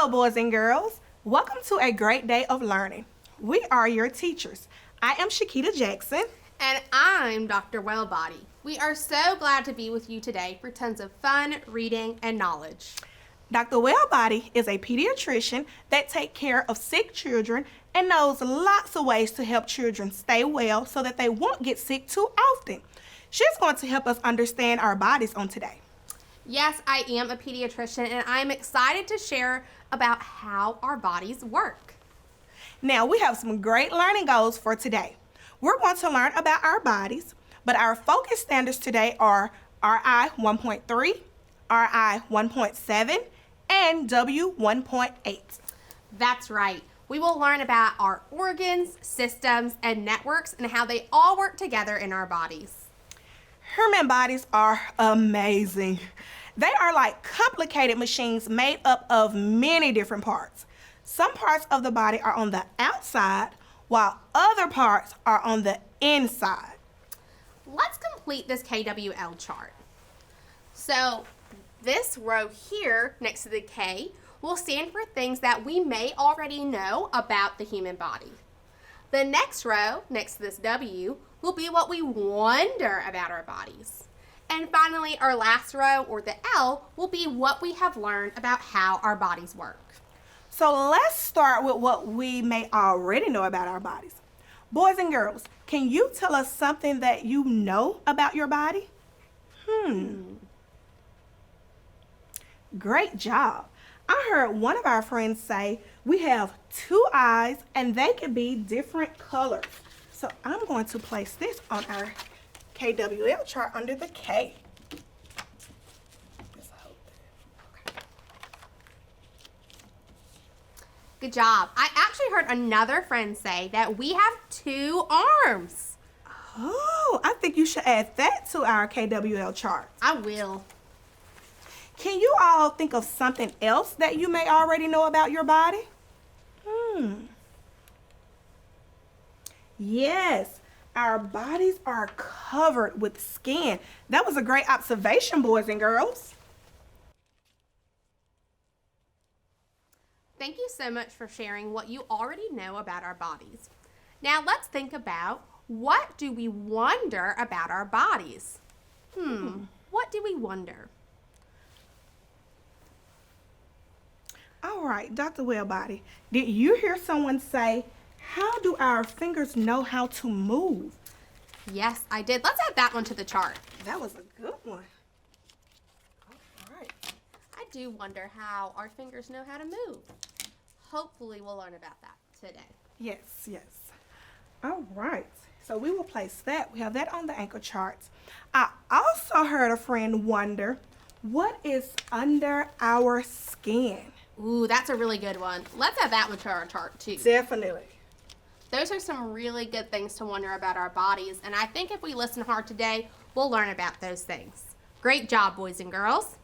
Hello, boys and girls. Welcome to a great day of learning. We are your teachers. I am Shakita Jackson. And I'm Dr. Wellbody. We are so glad to be with you today for tons of fun, reading, and knowledge. Dr. Wellbody is a pediatrician that takes care of sick children and knows lots of ways to help children stay well so that they won't get sick too often. She's going to help us understand our bodies on today. Yes, I am a pediatrician, and I'm excited to share about how our bodies work. Now, we have some great learning goals for today. We're going to learn about our bodies, but our focus standards today are RI 1.3, RI 1.7, and W 1.8. That's right. We will learn about our organs, systems, and networks and how they all work together in our bodies. Human bodies are amazing. They are like complicated machines made up of many different parts. Some parts of the body are on the outside, while other parts are on the inside. Let's complete this KWL chart. So this row here next to the K will stand for things that we may already know about the human body. The next row next to this W will be what we wonder about our bodies. And finally, our last row, or the L, will be what we have learned about how our bodies work. So let's start with what we may already know about our bodies. Boys and girls, can you tell us something that you know about your body? Great job. I heard one of our friends say we have two eyes and they can be different colors. So I'm going to place this on our KWL chart under the K. Good job. I actually heard another friend say that we have two arms. Oh, I think you should add that to our KWL chart. I will. Can you all think of something else that you may already know about your body? Yes, our bodies are covered with skin. That was a great observation, boys and girls. Thank you so much for sharing what you already know about our bodies. Now let's think about, what do we wonder about our bodies? What do we wonder? All right, Dr. Wellbody, did you hear someone say, how do our fingers know how to move? Yes, I did. Let's add that one to the chart. That was a good one. All right. I do wonder how our fingers know how to move. Hopefully we'll learn about that today. Yes, yes. All right. So we will place that. We have that on the ankle charts. I also heard a friend wonder, what is under our skin? Ooh, that's a really good one. Let's add that one to our chart too. Definitely. Those are some really good things to wonder about our bodies, and I think if we listen hard today, we'll learn about those things. Great job, boys and girls.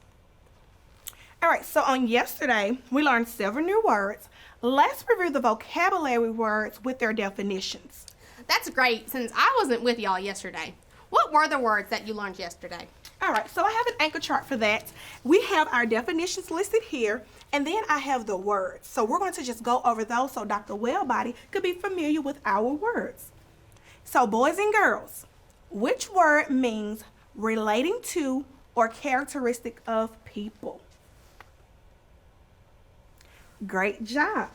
All right, so on yesterday, we learned several new words. Let's review the vocabulary words with their definitions. That's great, since I wasn't with y'all yesterday. What were the words that you learned yesterday? All right, so I have an anchor chart for that. We have our definitions listed here, and then I have the words. So we're going to just go over those so Dr. Wellbody could be familiar with our words. So boys and girls, which word means relating to or characteristic of people? Great job.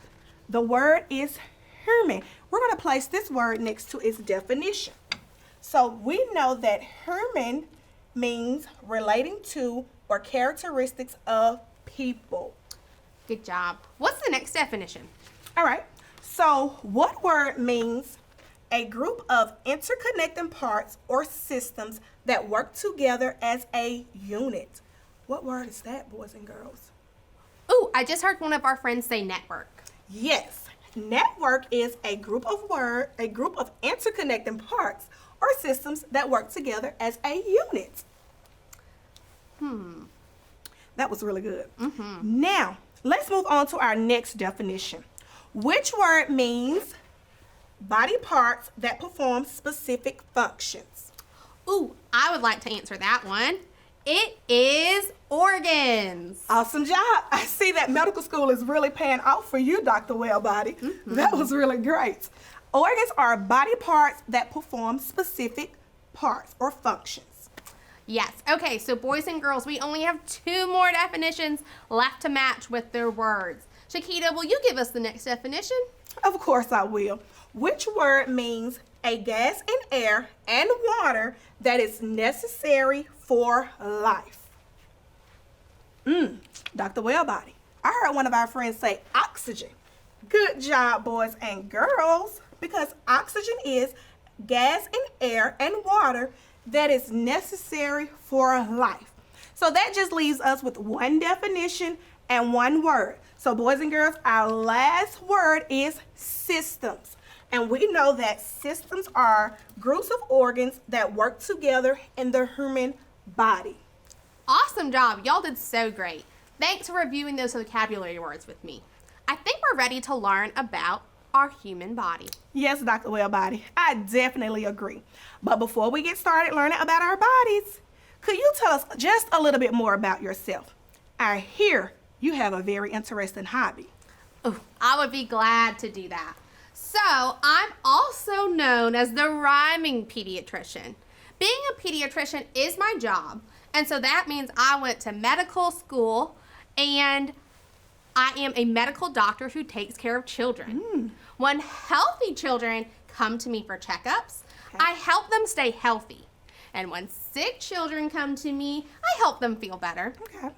The word is human. We're going to place this word next to its definition. So we know that human means relating to or characteristics of people. Good job. What's the next definition? All right. So what word means a group of interconnecting parts or systems that work together as a unit? What word is that, boys and girls? Ooh, I just heard one of our friends say network. Yes. Network is a group of interconnecting parts or systems that work together as a unit. That was really good. Now, let's move on to our next definition. Which word means body parts that perform specific functions? Ooh, I would like to answer that one. It is organs. Awesome job. I see that medical school is really paying off for you, Dr. Wellbody. That was really great. Organs are body parts that perform specific parts or functions. Yes. Okay, so boys and girls, we only have 2 more definitions left to match with their words. Shakita, will you give us the next definition? Of course I will. Which word means a gas in air and water that is necessary for life? Dr. Wellbody, I heard one of our friends say oxygen. Good job, boys and girls, because oxygen is gas in air and water that is necessary for life. So that just leaves us with one definition and one word. So boys and girls, our last word is systems. And we know that systems are groups of organs that work together in the human body. Awesome job. Y'all did so great. Thanks for reviewing those vocabulary words with me. I think we're ready to learn about our human body. Yes, Dr. Wellbody, I definitely agree. But before we get started learning about our bodies, could you tell us just a little bit more about yourself? I hear you have a very interesting hobby. Oh, I would be glad to do that. So, I'm also known as the Rhyming Pediatrician. Being a pediatrician is my job, and so that means I went to medical school, and I am a medical doctor who takes care of children. When healthy children come to me for checkups, I help them stay healthy. And when sick children come to me, I help them feel better. Okay.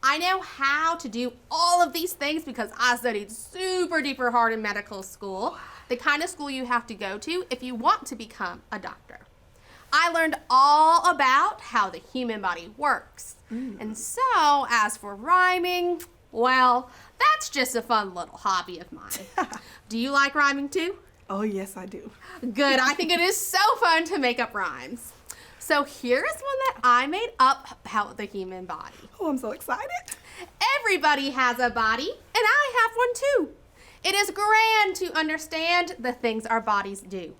I know how to do all of these things because I studied super duper hard in medical school, the kind of school you have to go to if you want to become a doctor. I learned all about how the human body works. And so, as for rhyming, well, that's just a fun little hobby of mine. Do you like rhyming too? Oh, yes, I do. Good. I think it is so fun to make up rhymes. So here's one that I made up about the human body. Oh, I'm so excited. Everybody has a body, and I have one too. It is grand to understand the things our bodies do.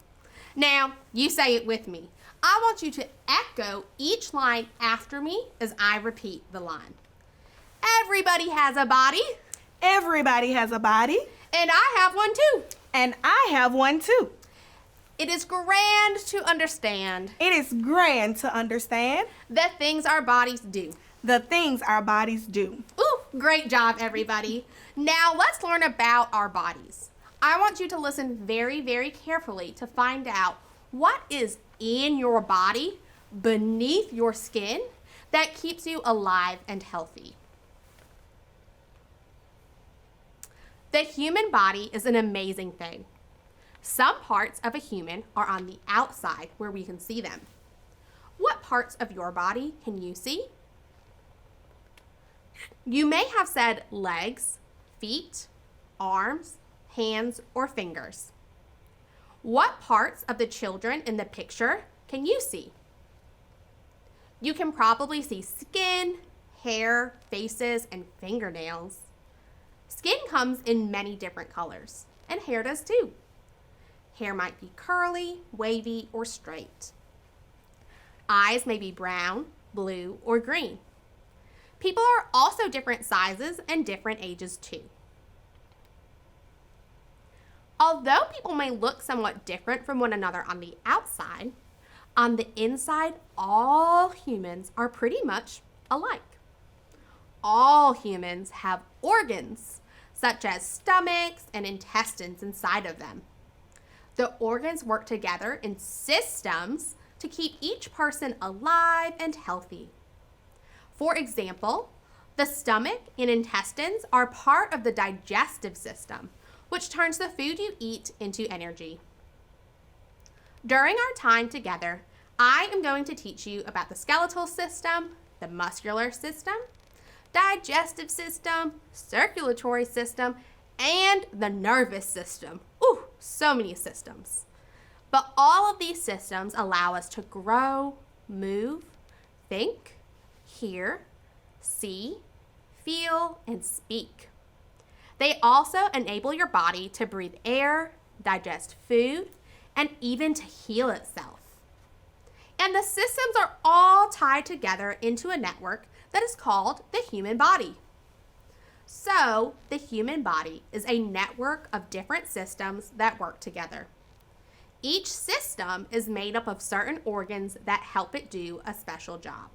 Now, you say it with me. I want you to echo each line after me as I repeat the line. Everybody has a body. Everybody has a body. And I have one too. And I have one too. It is grand to understand It is grand to understand the things our bodies do. the things our bodies do. Ooh, great job, everybody. Now let's learn about our bodies. I want you to listen very, very carefully to find out what is in your body, beneath your skin, that keeps you alive and healthy. The human body is an amazing thing. Some parts of a human are on the outside where we can see them. What parts of your body can you see? You may have said legs, feet, arms, hands, or fingers. What parts of the children in the picture can you see? You can probably see skin, hair, faces, and fingernails. Skin comes in many different colors, and hair does too. Hair might be curly, wavy, or straight. Eyes may be brown, blue, or green. People are also different sizes and different ages too. Although people may look somewhat different from one another on the outside, on the inside, all humans are pretty much alike. All humans have organs, such as stomachs and intestines inside of them. The organs work together in systems to keep each person alive and healthy. For example, the stomach and intestines are part of the digestive system, which turns the food you eat into energy. During our time together, I am going to teach you about the skeletal system, the muscular system, digestive system, circulatory system, and the nervous system. Ooh, so many systems. But all of these systems allow us to grow, move, think, hear, see, feel, and speak. They also enable your body to breathe air, digest food, and even to heal itself. And the systems are all tied together into a network that is called the human body. So, the human body is a network of different systems that work together. Each system is made up of certain organs that help it do a special job.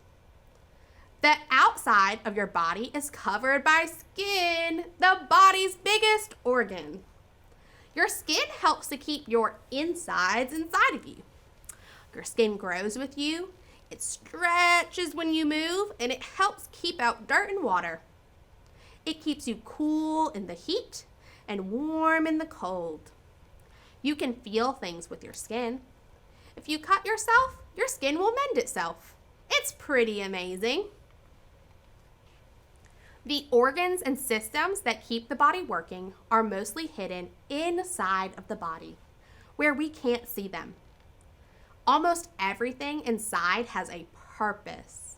The outside of your body is covered by skin, the body's biggest organ. Your skin helps to keep your insides inside of you. Your skin grows with you, it stretches when you move, and it helps keep out dirt and water. It keeps you cool in the heat and warm in the cold. You can feel things with your skin. If you cut yourself, your skin will mend itself. It's pretty amazing. The organs and systems that keep the body working are mostly hidden inside of the body, where we can't see them. Almost everything inside has a purpose.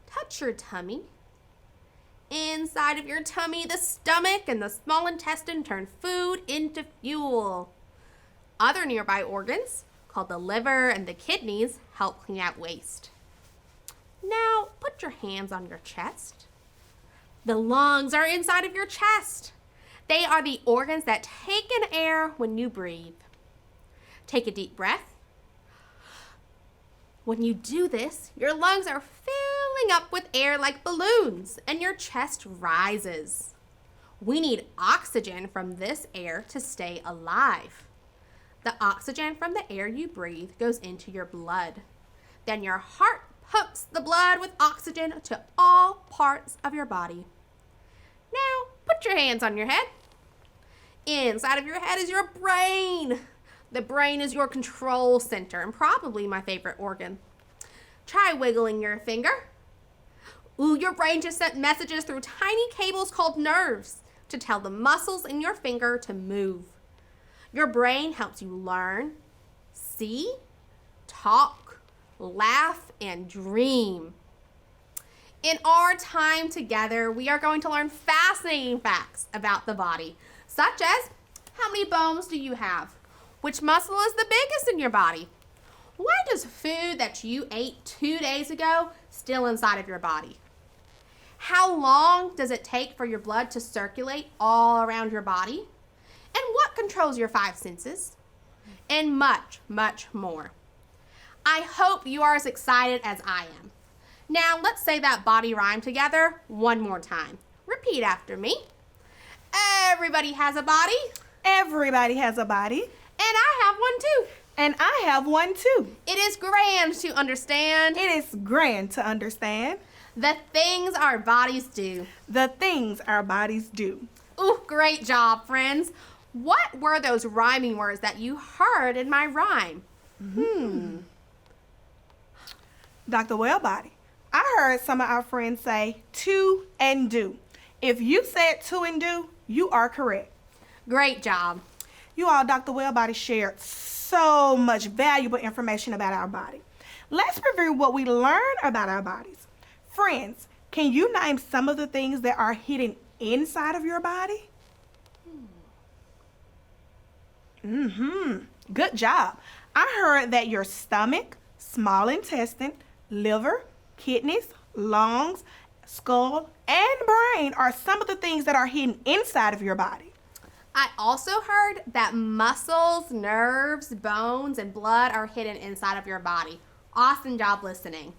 Touch your tummy. Inside of your tummy, the stomach and the small intestine turn food into fuel. Other nearby organs, called the liver and the kidneys, help clean out waste. Now, put your hands on your chest. The lungs are inside of your chest. They are the organs that take in air when you breathe. Take a deep breath. When you do this, your lungs are filling up with air like balloons, and your chest rises. We need oxygen from this air to stay alive. The oxygen from the air you breathe goes into your blood. Then your heart pumps the blood with oxygen to all parts of your body. Now, put your hands on your head. Inside of your head is your brain. The brain is your control center and probably my favorite organ. Try wiggling your finger. Ooh, your brain just sent messages through tiny cables called nerves to tell the muscles in your finger to move. Your brain helps you learn, see, talk, laugh, and dream. In our time together, we are going to learn fascinating facts about the body, such as how many bones do you have? Which muscle is the biggest in your body? Why does food that you ate 2 days ago still inside of your body? How long does it take for your blood to circulate all around your body? And what controls your 5 senses? And much, much more. I hope you are as excited as I am. Now let's say that body rhyme together one more time. Repeat after me. Everybody has a body. Everybody has a body. And I have one too. And I have one too. It is grand to understand. It is grand to understand. The things our bodies do. The things our bodies do. Ooh, great job, friends. What were those rhyming words that you heard in my rhyme? Dr. Wellbody, I heard some of our friends say to and do. If you said to and do, you are correct. Great job. You all, Dr. Wellbody shared so much valuable information about our body. Let's review what we learned about our bodies. Friends, can you name some of the things that are hidden inside of your body? Good job. I heard that your stomach, small intestine, liver, kidneys, lungs, skull, and brain are some of the things that are hidden inside of your body. I also heard that muscles, nerves, bones, and blood are hidden inside of your body. Awesome job listening.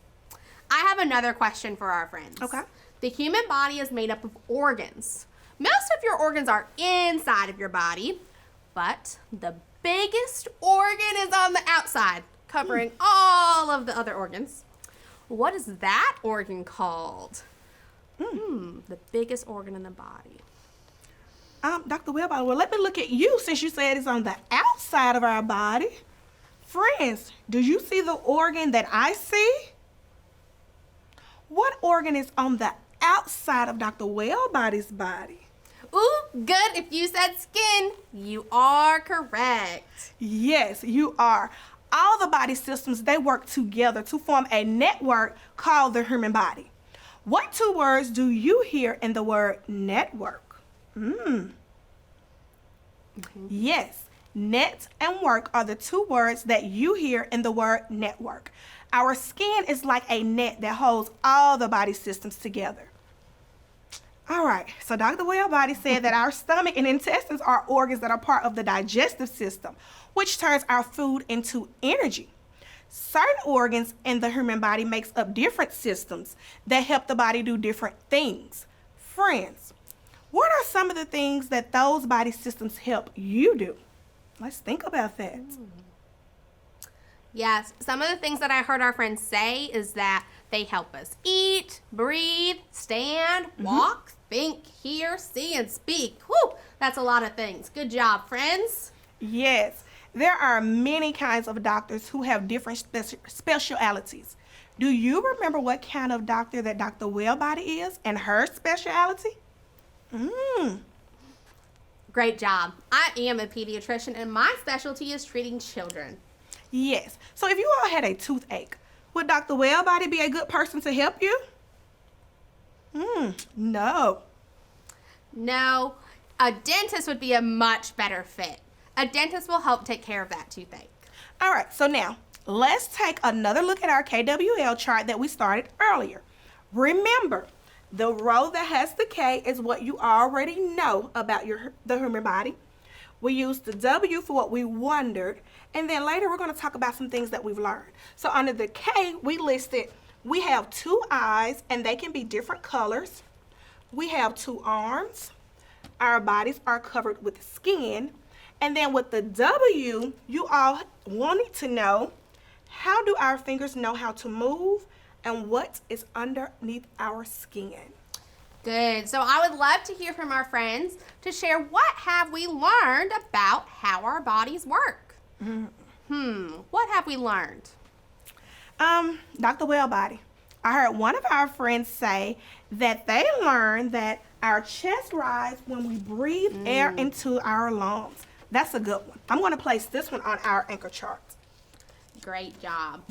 I have another question for our friends. Okay. The human body is made up of organs. Most of your organs are inside of your body, but the biggest organ is on the outside, covering all of the other organs. What is that organ called? The biggest organ in the body. Dr. Wellbody, well, let me look at you since you said it's on the outside of our body. Friends, do you see the organ that I see? What organ is on the outside of Dr. Wellbody's body? Ooh, good. If you said skin, you are correct. Yes, you are. All the body systems, they work together to form a network called the human body. What 2 words do you hear in the word network? Yes, net and work are the 2 words that you hear in the word network. Our skin is like a net that holds all the body systems together. All right, so Dr. Wellbody said that our stomach and intestines are organs that are part of the digestive system, which turns our food into energy. Certain organs in the human body makes up different systems that help the body do different things. Friends, what are some of the things that those body systems help you do? Let's think about that. Yes, some of the things that I heard our friends say is that they help us eat, breathe, stand, walk, think, hear, see, and speak. Whew, that's a lot of things. Good job, friends. Yes, there are many kinds of doctors who have different specialities. Do you remember what kind of doctor that Dr. Wellbody is and her speciality? Great job. I am a pediatrician, and my specialty is treating children. Yes, so if you all had a toothache, would Dr. Wellbody be a good person to help you? No. No, a dentist would be a much better fit. A dentist will help take care of that toothache. All right, so now let's take another look at our KWL chart that we started earlier. Remember, the row that has the K is what you already know about the human body. We use the W for what we wondered, and then later we're going to talk about some things that we've learned. So under the K, we have 2 eyes, and they can be different colors. We have 2 arms. Our bodies are covered with skin. And then with the W, you all wanted to know, how do our fingers know how to move, and what is underneath our skin? Good. So I would love to hear from our friends to share what have we learned about how our bodies work. What have we learned? Dr. Wellbody, I heard one of our friends say that they learned that our chest rises when we breathe air into our lungs. That's a good one. I'm going to place this one on our anchor chart. Great job.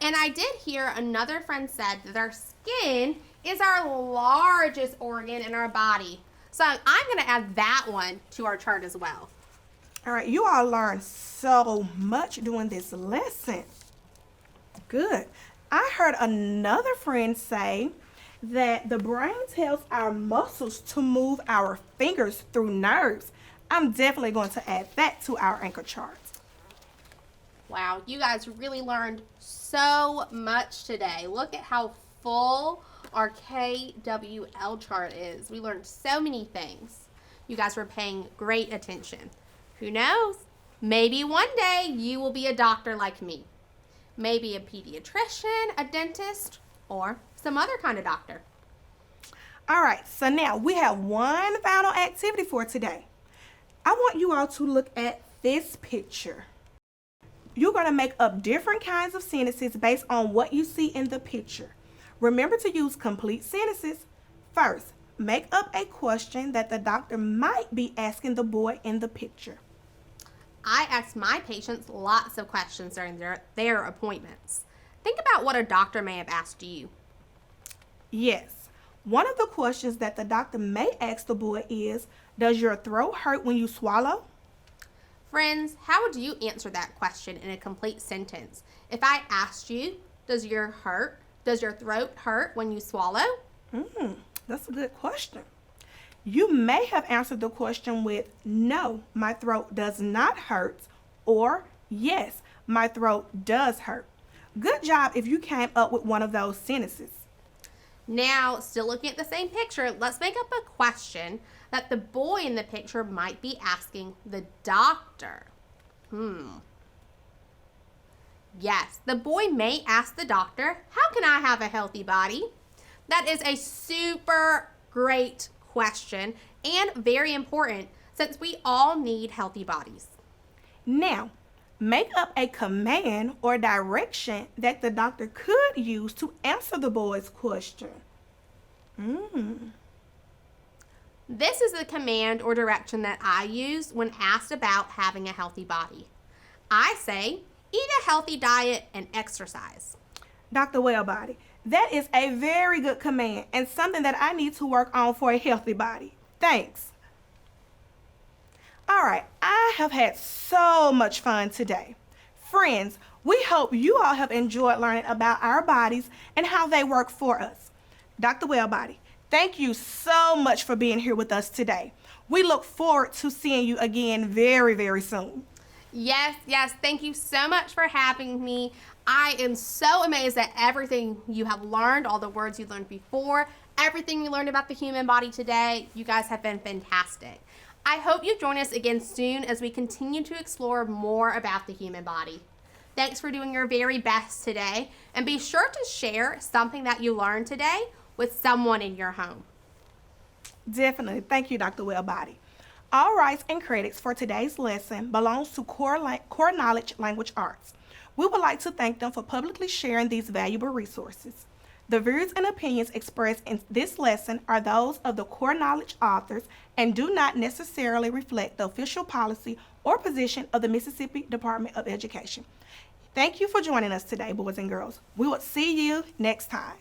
And I did hear another friend said that our skin is our largest organ in our body. So I'm going to add that one to our chart as well. All right, you all learned so much during this lesson. Good. I heard another friend say that the brain tells our muscles to move our fingers through nerves. I'm definitely going to add that to our anchor chart. Wow, you guys really learned so much today. Look at how full our KWL chart is. We learned so many things. You guys were paying great attention. Who knows? Maybe one day you will be a doctor like me. Maybe a pediatrician, a dentist, or some other kind of doctor. All right, so now we have one final activity for today. I want you all to look at this picture. You're going to make up different kinds of sentences based on what you see in the picture. Remember to use complete sentences. First, make up a question that the doctor might be asking the boy in the picture. I ask my patients lots of questions during their appointments. Think about what a doctor may have asked you. Yes. One of the questions that the doctor may ask the boy is, does your throat hurt when you swallow? Friends, how would you answer that question in a complete sentence? If I asked you, does your throat hurt when you swallow? That's a good question. You may have answered the question with, no, my throat does not hurt, or yes, my throat does hurt. Good job if you came up with one of those sentences. Now, still looking at the same picture, let's make up a question that the boy in the picture might be asking the doctor. Yes, the boy may ask the doctor, how can I have a healthy body? That is a super great question and very important since we all need healthy bodies. Now, make up a command or direction that the doctor could use to answer the boy's question. This is the command or direction that I use when asked about having a healthy body. I say, eat a healthy diet and exercise. Dr. Wellbody, that is a very good command and something that I need to work on for a healthy body. Thanks. All right, I have had so much fun today. Friends, we hope you all have enjoyed learning about our bodies and how they work for us. Dr. Wellbody, thank you so much for being here with us today. We look forward to seeing you again very, very soon. Yes, thank you so much for having me. I am so amazed at everything you have learned, all the words you learned before, everything you learned about the human body today. You guys have been fantastic. I hope you join us again soon as we continue to explore more about the human body. Thanks for doing your very best today, and be sure to share something that you learned today with someone in your home. Definitely. Thank you, Dr. Wellbody. All rights and credits for today's lesson belongs to Core Knowledge Language Arts. We would like to thank them for publicly sharing these valuable resources. The views and opinions expressed in this lesson are those of the Core Knowledge authors and do not necessarily reflect the official policy or position of the Mississippi Department of Education. Thank you for joining us today, boys and girls. We will see you next time.